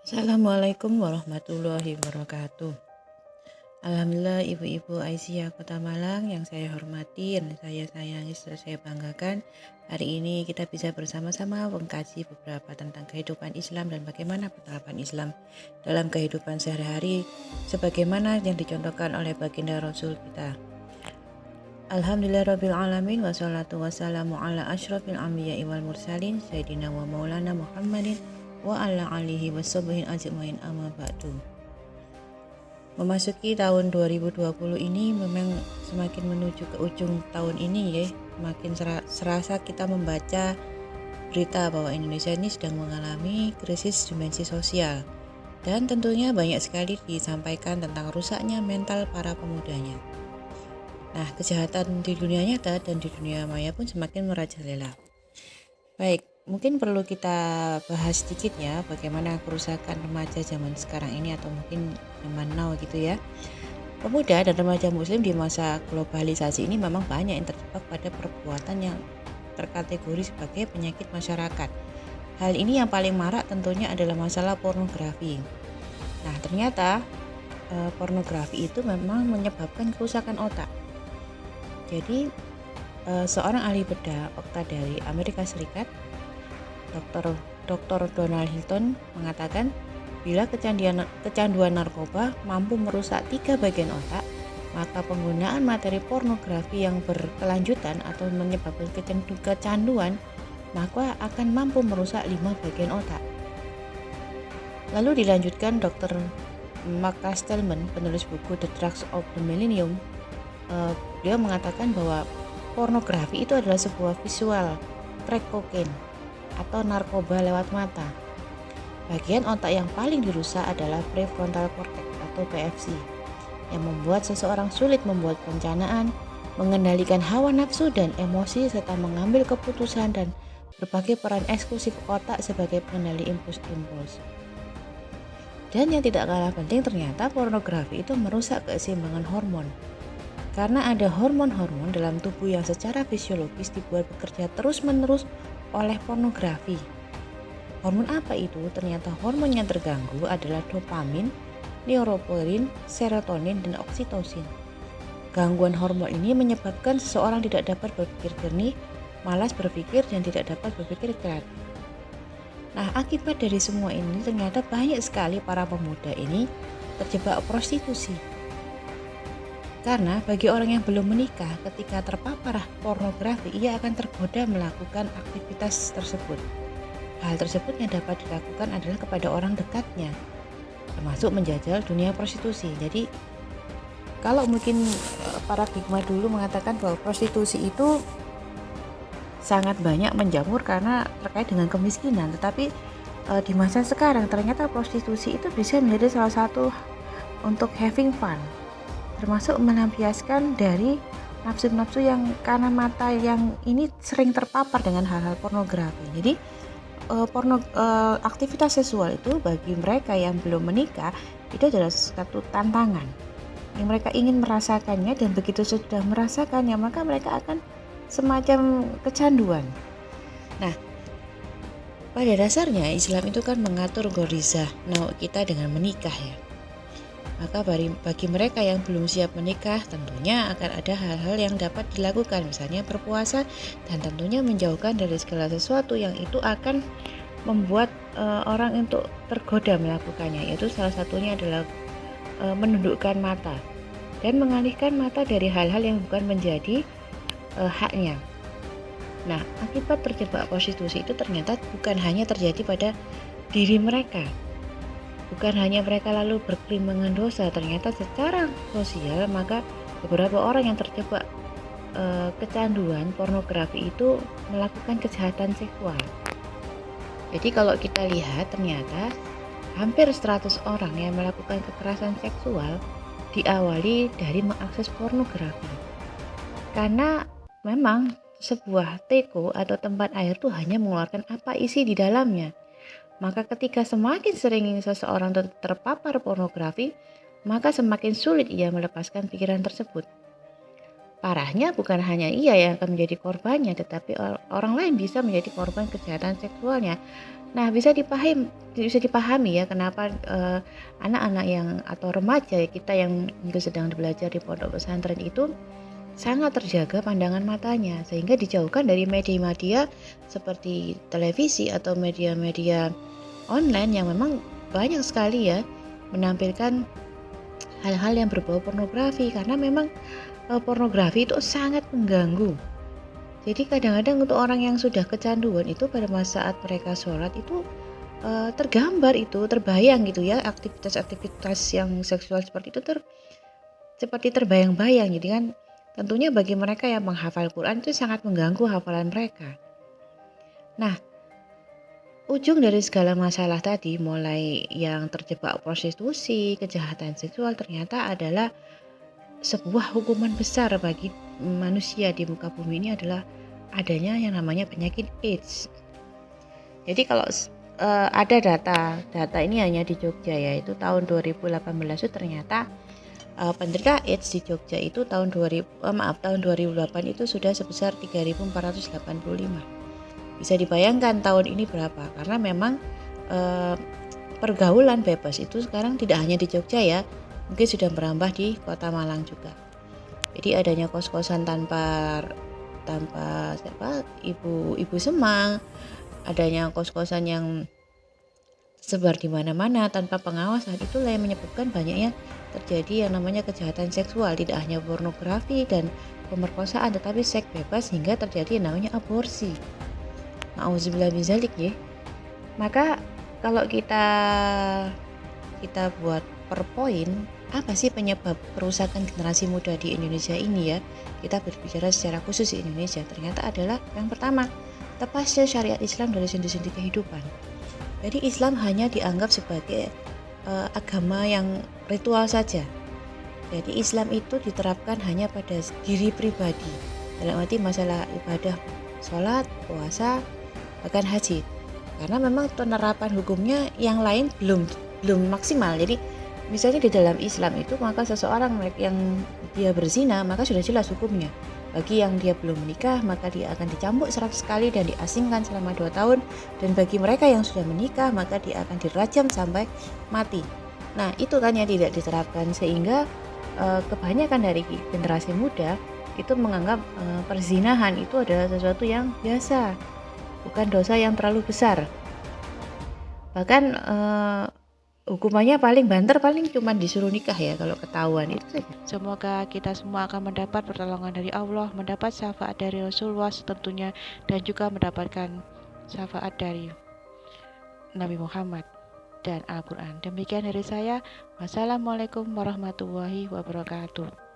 Assalamualaikum warahmatullahi wabarakatuh. Alhamdulillah Ibu-Ibu Aisyah Kota Malang yang saya hormati dan saya sayangi serta saya banggakan. Hari ini kita bisa bersama-sama mengkaji beberapa tentang kehidupan Islam dan bagaimana penerapan Islam dalam kehidupan sehari-hari sebagaimana yang dicontohkan oleh baginda Rasul kita. Alhamdulillah alamin wassalatu wassalamu ala asyrafil anbiya'i wal mursalin sayyidina wa maulana Muhammadin wa ala alihi washabbihi ajmain amma ba'du. Memasuki tahun 2020 ini memang semakin menuju ke ujung tahun ini ya, semakin serasa kita membaca berita bahwa Indonesia ini sedang mengalami krisis dimensi sosial dan tentunya banyak sekali disampaikan tentang rusaknya mental para pemudanya. Nah, kejahatan di dunia nyata dan di dunia maya pun semakin merajalela. Baik, mungkin perlu kita bahas sedikit ya bagaimana kerusakan remaja zaman sekarang ini atau mungkin zaman now gitu ya. Pemuda dan remaja muslim di masa globalisasi ini memang banyak yang terjebak pada perbuatan yang terkategori sebagai penyakit masyarakat. Hal ini yang paling marak tentunya adalah masalah pornografi. Nah, ternyata pornografi itu memang menyebabkan kerusakan otak. Jadi seorang ahli bedah otak dari Amerika Serikat, Dr. Donald Hilton mengatakan bila kecanduan narkoba mampu merusak 3 bagian otak, maka penggunaan materi pornografi yang berkelanjutan atau menyebabkan kecanduan maka akan mampu merusak 5 bagian otak. Lalu dilanjutkan Dr. Mark Castelman, penulis buku The Drugs of the Millennium, beliau mengatakan bahwa pornografi itu adalah sebuah visual crack cocaine atau narkoba lewat mata. Bagian otak yang paling dirusak adalah prefrontal cortex atau PFC, yang membuat seseorang sulit membuat perencanaan, mengendalikan hawa nafsu dan emosi, serta mengambil keputusan dan berbagai peran eksklusif otak sebagai pengendali impuls-impuls. Dan yang tidak kalah penting, ternyata pornografi itu merusak keseimbangan hormon. Karena ada hormon-hormon dalam tubuh yang secara fisiologis dibuat bekerja terus-menerus oleh pornografi. Hormon apa itu? Ternyata hormon yang terganggu adalah dopamin, neuroporin, serotonin, dan oksitosin. Gangguan hormon ini menyebabkan seseorang tidak dapat berpikir jernih, malas berpikir, dan tidak dapat berpikir kreatif. Nah, akibat dari semua ini ternyata banyak sekali para pemuda ini terjebak prostitusi. Karena bagi orang yang belum menikah, ketika terpapar pornografi, ia akan tergoda melakukan aktivitas tersebut. Hal tersebut yang dapat dilakukan adalah kepada orang dekatnya, termasuk menjajal dunia prostitusi. Jadi, kalau mungkin paradigma dulu mengatakan bahwa prostitusi itu sangat banyak menjamur karena terkait dengan kemiskinan, tetapi di masa sekarang ternyata prostitusi itu bisa menjadi salah satu untuk having fun, termasuk melampiaskan dari nafsu-nafsu yang karena mata yang ini sering terpapar dengan hal-hal pornografi. Jadi aktivitas seksual itu bagi mereka yang belum menikah itu adalah suatu tantangan yang mereka ingin merasakannya, dan begitu sudah merasakannya maka mereka akan semacam kecanduan. Nah, pada dasarnya Islam itu kan mengatur ghorizah nauk kita dengan menikah ya. Maka bagi mereka yang belum siap menikah tentunya akan ada hal-hal yang dapat dilakukan, misalnya berpuasa dan tentunya menjauhkan dari segala sesuatu yang itu akan membuat orang untuk tergoda melakukannya, yaitu salah satunya adalah menundukkan mata dan mengalihkan mata dari hal-hal yang bukan menjadi haknya. Nah, akibat terjebak prostitusi itu ternyata bukan hanya terjadi pada diri mereka, bukan hanya mereka lalu bergelimbangan dosa, ternyata secara sosial maka beberapa orang yang terjebak kecanduan pornografi itu melakukan kejahatan seksual. Jadi kalau kita lihat ternyata hampir 100 orang yang melakukan kekerasan seksual diawali dari mengakses pornografi. Karena memang sebuah teko atau tempat air itu hanya mengeluarkan apa isi di dalamnya. Maka ketika semakin sering seseorang terpapar pornografi, maka semakin sulit ia melepaskan pikiran tersebut. Parahnya bukan hanya ia yang akan menjadi korbannya, tetapi orang lain bisa menjadi korban kejahatan seksualnya. Nah, bisa dipahami ya kenapa anak-anak yang atau remaja kita yang sedang belajar di pondok pesantren itu sangat terjaga pandangan matanya, sehingga dijauhkan dari media-media seperti televisi atau media-media online yang memang banyak sekali ya menampilkan hal-hal yang berbau pornografi, karena memang pornografi itu sangat mengganggu. Jadi kadang-kadang untuk orang yang sudah kecanduan itu pada saat mereka sholat itu tergambar itu, terbayang gitu ya, aktivitas-aktivitas yang seksual seperti itu seperti terbayang-bayang. Jadi kan tentunya bagi mereka yang menghafal Quran itu sangat mengganggu hafalan mereka. Nah, ujung dari segala masalah tadi, mulai yang terjebak prostitusi, kejahatan seksual, ternyata adalah sebuah hukuman besar bagi manusia di muka bumi ini, adalah adanya yang namanya penyakit AIDS. Jadi kalau ada data ini hanya di Jogja, yaitu tahun 2018 itu ternyata penderita AIDS di Jogja itu tahun 2008 itu sudah sebesar 3.485. Bisa dibayangkan tahun ini berapa, karena memang pergaulan bebas itu sekarang tidak hanya di Jogja ya, mungkin sudah merambah di Kota Malang juga. Jadi adanya kos-kosan tanpa ibu semang, adanya kos-kosan yang sebar di mana-mana tanpa pengawasan, itulah yang menyebabkan banyaknya terjadi yang namanya kejahatan seksual, tidak hanya pornografi dan pemerkosaan, tetapi seks bebas hingga terjadi yang namanya aborsi. Nauzubillah min dzalik ya. Maka kalau kita buat per poin, apa sih penyebab kerusakan generasi muda di Indonesia ini ya? Kita berbicara secara khusus di Indonesia, ternyata adalah yang pertama, lepasnya syariat Islam dari sendi-sendi kehidupan. Jadi Islam hanya dianggap sebagai agama yang ritual saja. Jadi Islam itu diterapkan hanya pada diri pribadi, dalam arti masalah ibadah, sholat, puasa, bahkan haji. Karena memang penerapan hukumnya yang lain belum maksimal. Jadi misalnya di dalam Islam itu, maka seseorang yang dia berzina maka sudah jelas hukumnya. Bagi yang dia belum menikah, maka dia akan dicambuk 100 kali dan diasingkan selama 2 tahun. Dan bagi mereka yang sudah menikah, maka dia akan dirajam sampai mati. Nah, itu kan yang tidak diterapkan, sehingga kebanyakan dari generasi muda itu menganggap perzinahan itu adalah sesuatu yang biasa, bukan dosa yang terlalu besar. Bahkan hukumannya paling banter paling cuma disuruh nikah ya kalau ketahuan, itu saja. Semoga kita semua akan mendapat pertolongan dari Allah, mendapat syafaat dari Rasulullah tentunya, dan juga mendapatkan syafaat dari Nabi Muhammad dan Al-Quran. Demikian dari saya. Wassalamualaikum warahmatullahi wabarakatuh.